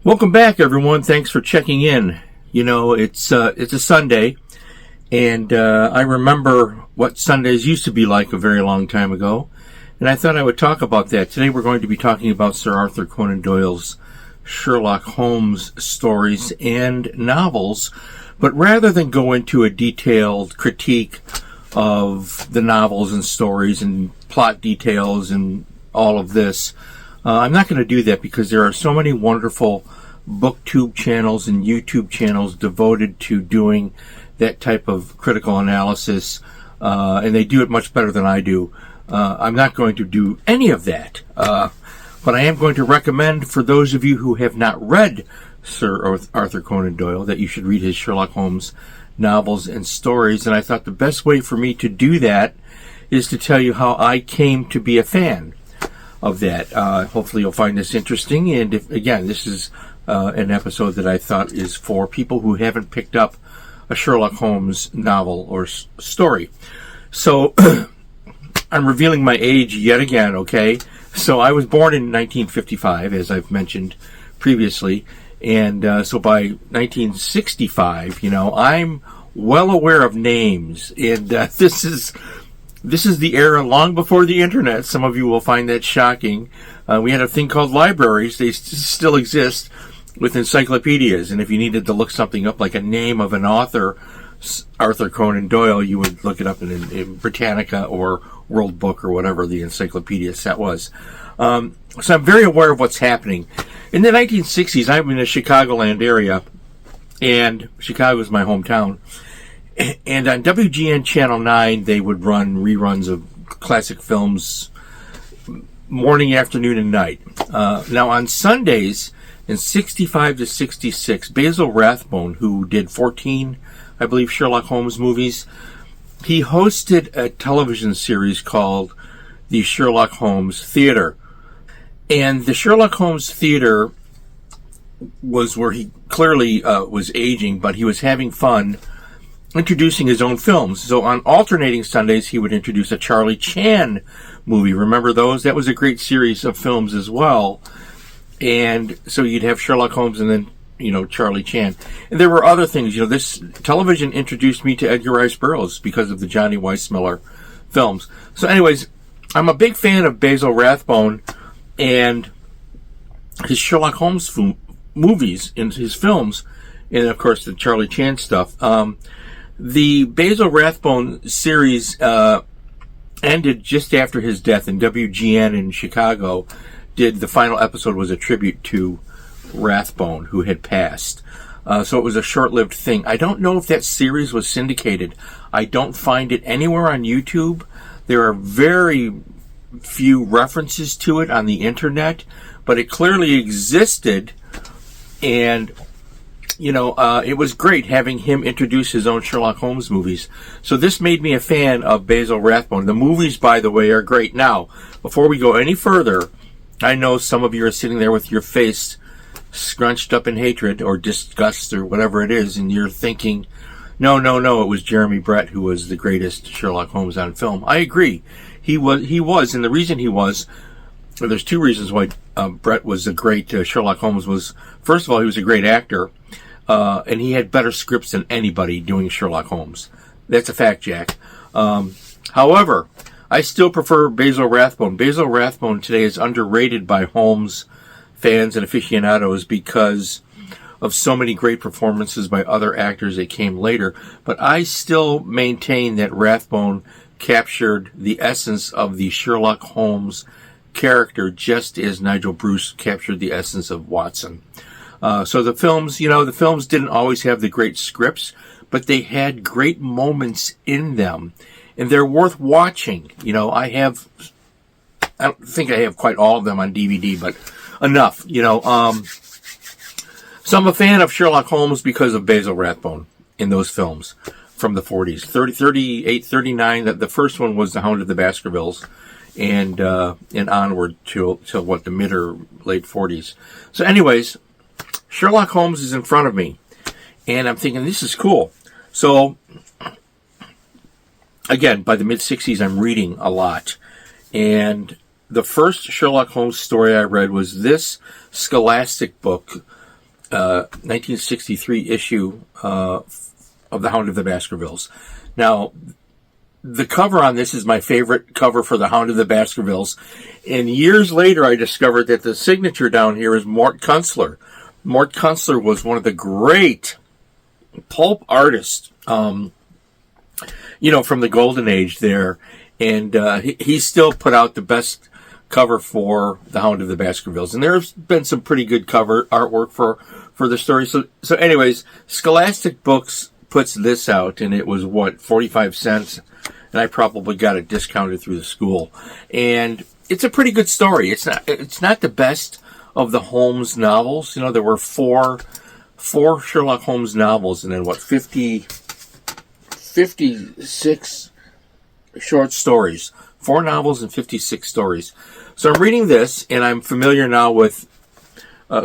Welcome back, everyone. Thanks for checking in. You know, it's a Sunday, and I remember what Sundays used to be like a very long time ago, and I thought I would talk about that. Today we're going to be talking about Sir Arthur Conan Doyle's Sherlock Holmes stories and novels, but rather than go into a detailed critique of the novels and stories and plot details and all of this, I'm not going to do that because there are so many wonderful booktube channels and YouTube channels devoted to doing that type of critical analysis, and they do it much better than I do. I'm not going to do any of that, but I am going to recommend for those of you who have not read Sir Arthur Conan Doyle that you should read his Sherlock Holmes novels and stories, and I thought the best way for me to do that is to tell you how I came to be a fan of that. Hopefully you'll find this interesting, and if, again, this is an episode that I thought is for people who haven't picked up a Sherlock Holmes novel or story. So I'm revealing my age yet again, okay? So I was born in 1955, as I've mentioned previously, and so by 1965, you know, I'm well aware of names, and this is the era long before the internet. Some of you will find that shocking. We had a thing called libraries. They still exist with encyclopedias, and if you needed to look something up, like a name of an author, Arthur Conan Doyle, you would look it up in Britannica or World Book or whatever the encyclopedia set was. So I'm very aware of what's happening. In the 1960s, I'm in the Chicagoland area, and Chicago is my hometown. And on WGN Channel 9, they would run reruns of classic films morning, afternoon, and night. Now, on Sundays, in 65 to 66, Basil Rathbone, who did 14, I believe, Sherlock Holmes movies, he hosted a television series called the Sherlock Holmes Theater. And the Sherlock Holmes Theater was where he clearly was aging, but he was having fun introducing his own films. So on alternating Sundays, he would introduce a Charlie Chan movie. Remember those? That was a great series of films as well. And so you'd have Sherlock Holmes and then, you know, Charlie Chan. And there were other things. You know, this television introduced me to Edgar Rice Burroughs because of the Johnny Weissmuller films. So anyways, I'm a big fan of Basil Rathbone and his Sherlock Holmes movies and his films, and of course the Charlie Chan stuff. The Basil Rathbone series ended just after his death, and WGN in Chicago the final episode was a tribute to Rathbone, who had passed. So it was a short-lived thing. I don't know if that series was syndicated. I don't find it anywhere on YouTube. There are very few references to it on the internet, but it clearly existed, and you know, it was great having him introduce his own Sherlock Holmes movies. So this made me a fan of Basil Rathbone. The movies, by the way, are great. Now, before we go any further, I know some of you are sitting there with your face scrunched up in hatred or disgust or whatever it is, and you're thinking, no, it was Jeremy Brett who was the greatest Sherlock Holmes on film. I agree. He was, and the reason he was, there's two reasons why Brett was a great Sherlock Holmes was, first of all, he was a great actor, and he had better scripts than anybody doing Sherlock Holmes. That's a fact, Jack. However, I still prefer Basil Rathbone. Basil Rathbone today is underrated by Holmes fans and aficionados because of so many great performances by other actors that came later. But I still maintain that Rathbone captured the essence of the Sherlock Holmes character just as Nigel Bruce captured the essence of Watson. So the films, you know, the films didn't always have the great scripts, but they had great moments in them, and they're worth watching. You know, I don't think I have quite all of them on DVD, but enough, you know. So I'm a fan of Sherlock Holmes because of Basil Rathbone in those films from the 40s. 38, 39, the first one was The Hound of the Baskervilles, and onward till what, the mid or late 40s. So anyways, Sherlock Holmes is in front of me, and I'm thinking, this is cool. So, again, by the mid-60s, I'm reading a lot. And the first Sherlock Holmes story I read was this Scholastic book 1963 issue of The Hound of the Baskervilles. Now, the cover on this is my favorite cover for The Hound of the Baskervilles. And years later, I discovered that the signature down here is Mort Kunstler. Mort Kunstler was one of the great pulp artists, from the golden age there. And he still put out the best cover for The Hound of the Baskervilles. And there's been some pretty good cover artwork for the story. So anyways, Scholastic Books puts this out, and it was, 45 cents? And I probably got it discounted through the school. And it's a pretty good story. It's not the best of the Holmes novels. There were four Sherlock Holmes novels, and then 56 short stories. 4 novels and 56 stories. So I'm reading this, and I'm familiar now with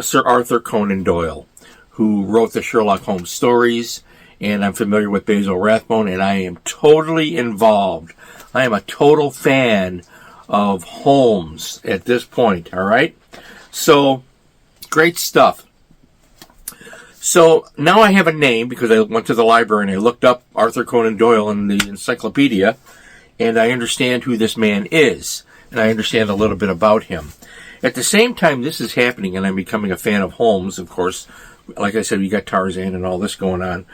Sir Arthur Conan Doyle, who wrote the Sherlock Holmes stories, and I'm familiar with Basil Rathbone, and I am totally involved. I am a total fan of Holmes at this point, all right? So, great stuff. So, now I have a name, because I went to the library and I looked up Arthur Conan Doyle in the encyclopedia, and I understand who this man is, and I understand a little bit about him. At the same time this is happening, and I'm becoming a fan of Holmes, of course. Like I said, we got Tarzan and all this going on.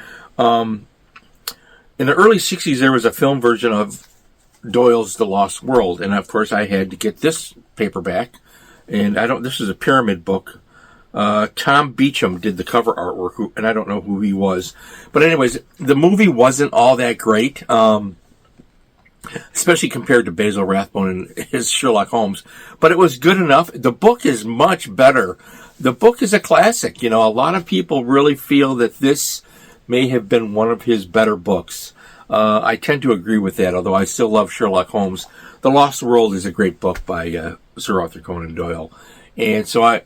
In the early 60s, there was a film version of Doyle's The Lost World, and of course I had to get this paperback, and this is a Pyramid book. Tom Beecham did the cover artwork, and I don't know who he was. But anyways, the movie wasn't all that great, especially compared to Basil Rathbone and his Sherlock Holmes, but it was good enough. The book is much better. The book is a classic. A lot of people really feel that this may have been one of his better books. I tend to agree with that, although I still love Sherlock Holmes. The Lost World is a great book by Sir Arthur Conan Doyle. And so why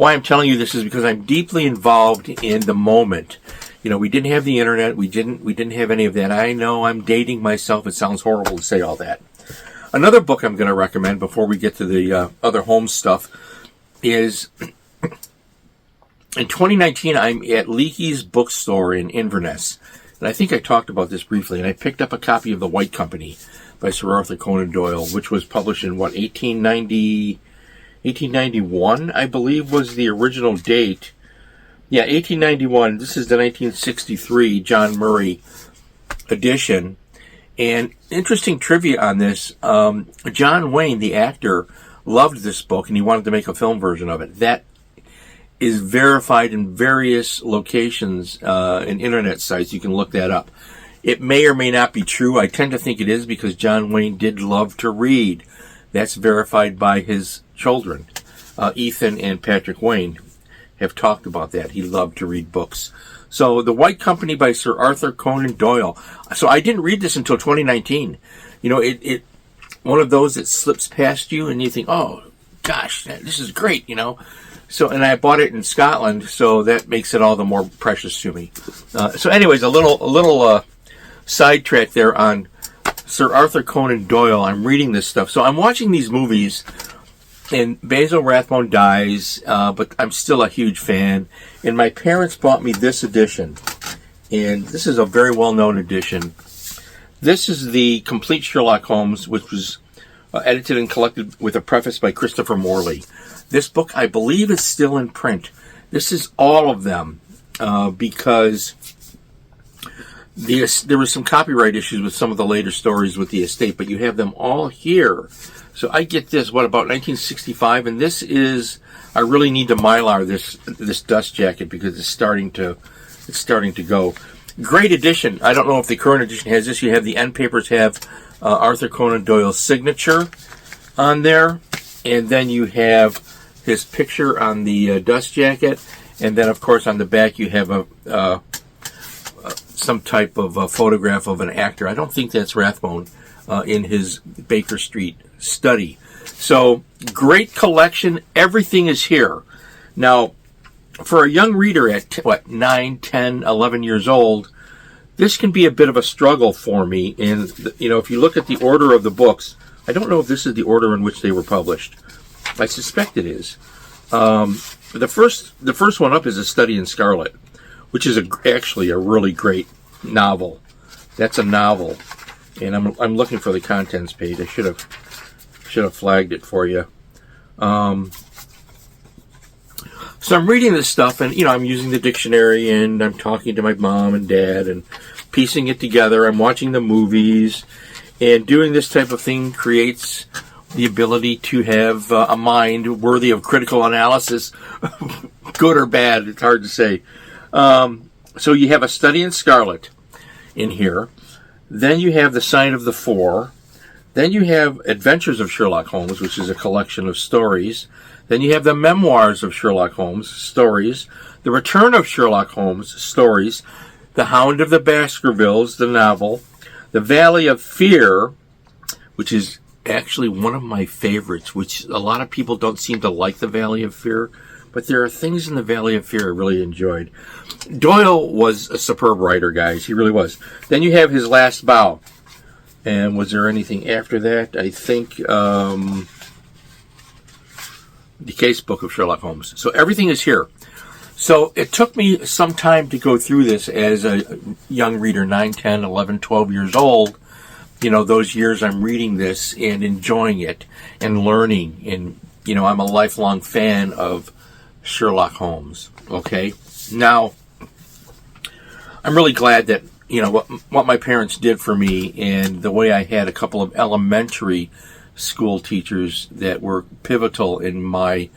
I'm telling you this is because I'm deeply involved in the moment. We didn't have the internet. We didn't have any of that. I know I'm dating myself. It sounds horrible to say all that. Another book I'm going to recommend before we get to the other Holmes stuff is, in 2019, I'm at Leakey's bookstore in Inverness. And I think I talked about this briefly. And I picked up a copy of The White Company by Sir Arthur Conan Doyle, which was published in 1891, I believe, was the original date. Yeah, 1891. This is the 1963 John Murray edition. And interesting trivia on this, John Wayne, the actor, loved this book, and he wanted to make a film version of it. That is verified in various locations and internet sites. You can look that up. It may or may not be true. I tend to think it is because John Wayne did love to read. That's verified by his children. Ethan and Patrick Wayne have talked about that. He loved to read books. So, The White Company by Sir Arthur Conan Doyle. So, I didn't read this until 2019. It one of those that slips past you and you think, oh, gosh, this is great, So, and I bought it in Scotland, so that makes it all the more precious to me. So anyways, a little sidetrack there on Sir Arthur Conan Doyle. I'm reading this stuff. So I'm watching these movies, and Basil Rathbone dies, but I'm still a huge fan. And my parents bought me this edition, and this is a very well-known edition. This is the Complete Sherlock Holmes, which was edited and collected with a preface by Christopher Morley. This book, I believe, is still in print. This is all of them, because there was some copyright issues with some of the later stories with the estate, but you have them all here. So I get this, about 1965, and this is, I really need to Mylar this dust jacket because it's starting to go. Great edition. I don't know if the current edition has this. You have the end papers have Arthur Conan Doyle's signature on there, and then you have his picture on the dust jacket, and then of course on the back you have some type of a photograph of an actor. I don't think that's Rathbone in his Baker Street study. So great collection. Everything is here. Now, for a young reader at 9, 10, 11 years old, this can be a bit of a struggle for me. And if you look at the order of the books, I don't know if this is the order in which they were published. I suspect it is. The first one up is A Study in Scarlet, which is actually a really great novel. That's a novel, and I'm looking for the contents page. I should have flagged it for you. So I'm reading this stuff, and I'm using the dictionary, and I'm talking to my mom and dad, and piecing it together. I'm watching the movies, and doing this type of thing creates the ability to have a mind worthy of critical analysis, good or bad. It's hard to say. So you have A Study in Scarlet in here. Then you have The Sign of the Four. Then you have Adventures of Sherlock Holmes, which is a collection of stories. Then you have The Memoirs of Sherlock Holmes, stories. The Return of Sherlock Holmes, stories. The Hound of the Baskervilles, the novel. The Valley of Fear, which is actually one of my favorites, which a lot of people don't seem to like The Valley of Fear, but there are things in The Valley of Fear I really enjoyed. Doyle was a superb writer, guys. He really was. Then you have His Last Bow. And was there anything after that? I think The Case Book of Sherlock Holmes. So everything is here. So it took me some time to go through this as a young reader, 9, 10, 11, 12 years old. Those years I'm reading this and enjoying it and learning. And, I'm a lifelong fan of Sherlock Holmes. Okay? Now, I'm really glad that, what my parents did for me, and the way I had a couple of elementary school teachers that were pivotal in my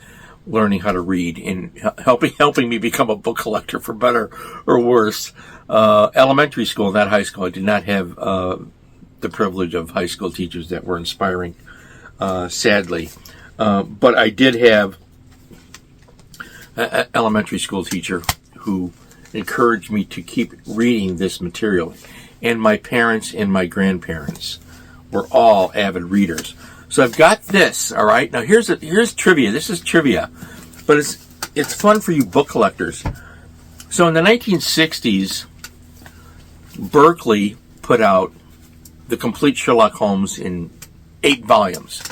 learning how to read and helping me become a book collector, for better or worse. Elementary school, not high school. I did not have the privilege of high school teachers that were inspiring, sadly. But I did have an elementary school teacher who encouraged me to keep reading this material. And my parents and my grandparents were all avid readers. So I've got this, all right? Now here's trivia. This is trivia, but it's fun for you book collectors. So in the 1960s, Berkeley put out the complete Sherlock Holmes in 8 volumes.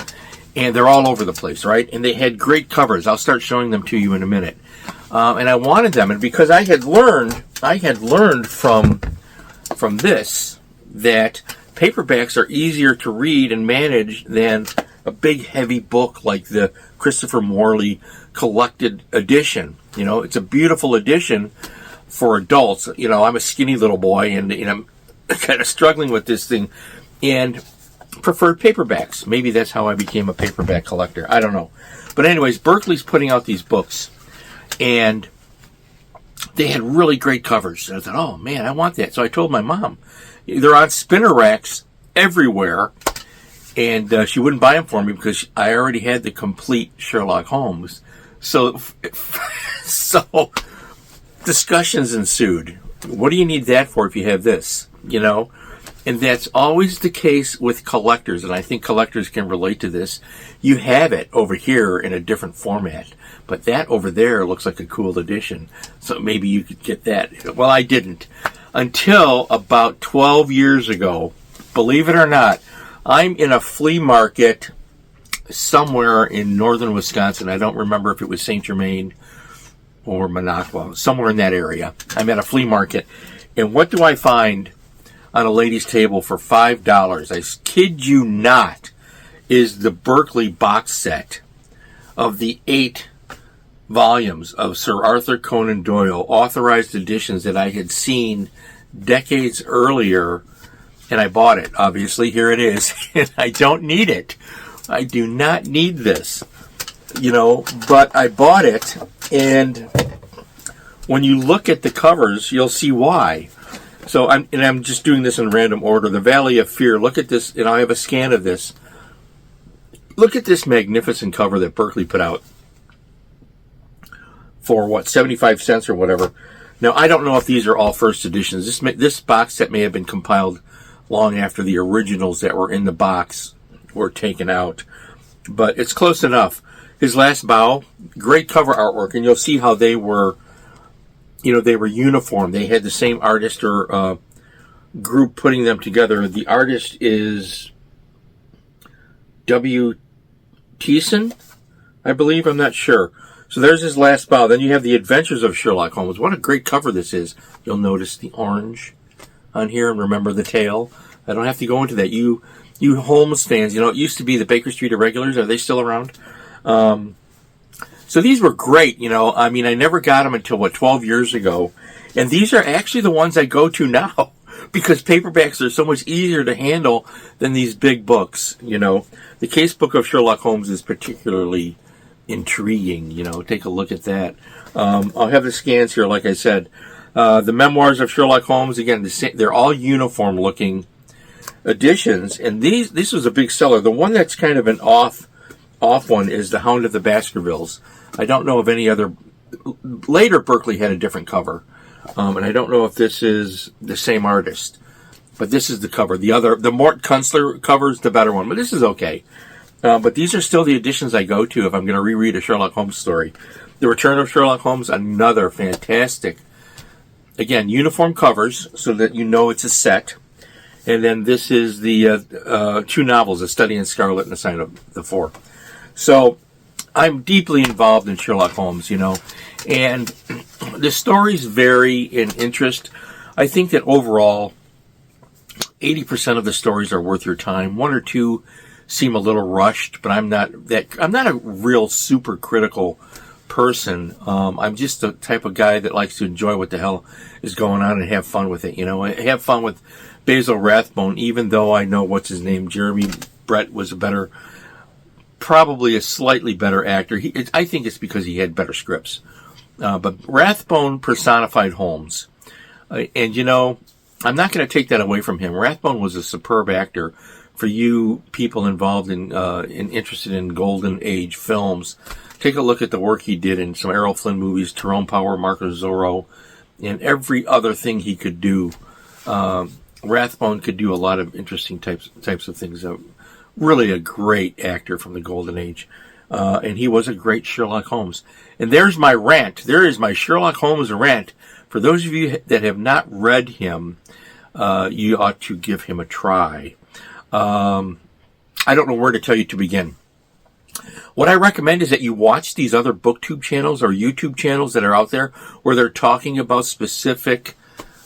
And they're all over the place, right? And they had great covers. I'll start showing them to you in a minute. And I wanted them, and because I had learned from this that paperbacks are easier to read and manage than a big, heavy book like the Christopher Morley collected edition. It's a beautiful edition for adults. I'm a skinny little boy, and I'm kind of struggling with this thing, and preferred paperbacks. Maybe that's how I became a paperback collector. I don't know. But anyways, Berkeley's putting out these books, and they had really great covers. And I thought, oh man, I want that. So I told my mom. They're on spinner racks everywhere, and she wouldn't buy them for me because I already had the complete Sherlock Holmes. So discussions ensued. What do you need that for if you have this? And that's always the case with collectors, and I think collectors can relate to this. You have it over here in a different format, but that over there looks like a cool edition, so maybe you could get that. Well, I didn't. Until about 12 years ago, believe it or not, I'm in a flea market somewhere in northern Wisconsin. I don't remember if it was St. Germain or Minocqua, somewhere in that area. I'm at a flea market, and what do I find on a lady's table for $5? I kid you not, is the Berkeley box set of the 8 volumes of Sir Arthur Conan Doyle, authorized editions that I had seen decades earlier, and I bought it. Obviously, here it is, and I don't need it. I do not need this, but I bought it, and when you look at the covers, you'll see why. So I'm just doing this in random order. The Valley of Fear. Look at this, and I have a scan of this. Look at this magnificent cover that Berkeley put out for 75 cents or whatever. Now I don't know if these are all first editions. This box set may have been compiled long after the originals that were in the box were taken out, but it's close enough. His Last Bow, great cover artwork, and you'll see how they were. They were uniform. They had the same artist or group putting them together. The artist is W. Thiessen, I believe. I'm not sure. So there's his last bow. Then you have The Adventures of Sherlock Holmes. What a great cover this is. You'll notice the orange on here, and remember the tail. I don't have to go into that. You Holmes fans, you know, it used to be the Baker Street Irregulars. Are they still around? So these were great, you know. I mean, I never got them until, 12 years ago. And these are actually the ones I go to now because paperbacks are so much easier to handle than these big books, you know. The Casebook of Sherlock Holmes is particularly intriguing, you know. Take a look at that. I'll have the scans here, like I said. The Memoirs of Sherlock Holmes, again, they're all uniform-looking editions. And this was a big seller. The one that's kind of an off one is The Hound of the Baskervilles. I don't know of any other. Later, Berkeley had a different cover, and I don't know if this is the same artist, but this is the cover. The Mort Kunstler cover is the better one, but this is okay. But these are still the editions I go to if I'm going to reread a Sherlock Holmes story. The Return of Sherlock Holmes, another fantastic. Again, uniform covers so that you know it's a set. And then this is the two novels, A Study in Scarlet and A Sign of the Four. So I'm deeply involved in Sherlock Holmes, you know, and the stories vary in interest. I think that overall, 80% of the stories are worth your time. One or two seem a little rushed, but I'm not a real super critical person. I'm just the type of guy that likes to enjoy what the hell is going on and have fun with it, you know. Have fun with Basil Rathbone, even though I know what's his name, Jeremy Brett was probably a slightly better actor. I think it's because he had better scripts. But Rathbone personified Holmes. And, you know, I'm not going to take that away from him. Rathbone was a superb actor. For you people involved in interested in Golden Age films, take a look at the work he did in some Errol Flynn movies, Tyrone Power, Marcus Zorro, and every other thing he could do. Rathbone could do a lot of interesting types of things. Really a great actor from the Golden Age. And he was a great Sherlock Holmes. And there's my rant. There is my Sherlock Holmes rant. For those of you that have not read him, you ought to give him a try. I don't know where to tell you to begin. What I recommend is that you watch these other BookTube channels or YouTube channels that are out there where they're talking about specific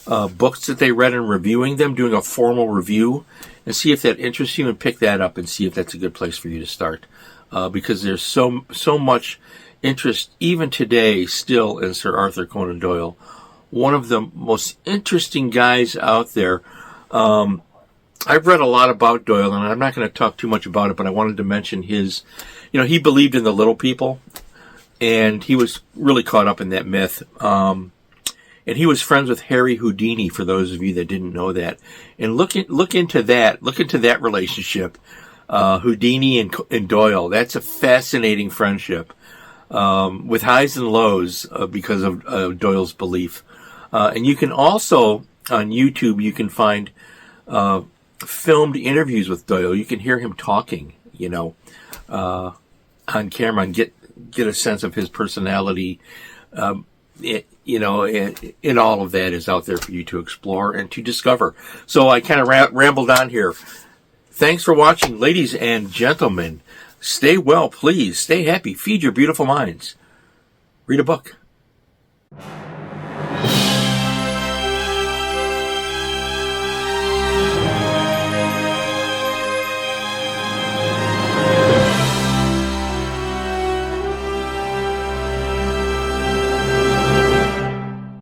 books that they read and reviewing them, doing a formal review, and see if that interests you and pick that up and see if that's a good place for you to start. Because there's so much interest, even today, still in Sir Arthur Conan Doyle. One of the most interesting guys out there. I've read a lot about Doyle, and I'm not going to talk too much about it, but I wanted to mention his, you know, he believed in the little people, and he was really caught up in that myth. And he was friends with Harry Houdini, for those of you that didn't know that. And look into that relationship, Houdini and Doyle. That's a fascinating friendship, with highs and lows, because of Doyle's belief. And you can also, on YouTube, you can find, filmed interviews with Doyle. You can hear him talking, you know, on camera and get a sense of his personality. You know, and all of that is out there for you to explore and to discover. So I kind of rambled on here. Thanks for watching, ladies and gentlemen. Stay well, please. Stay happy. Feed your beautiful minds. Read a book.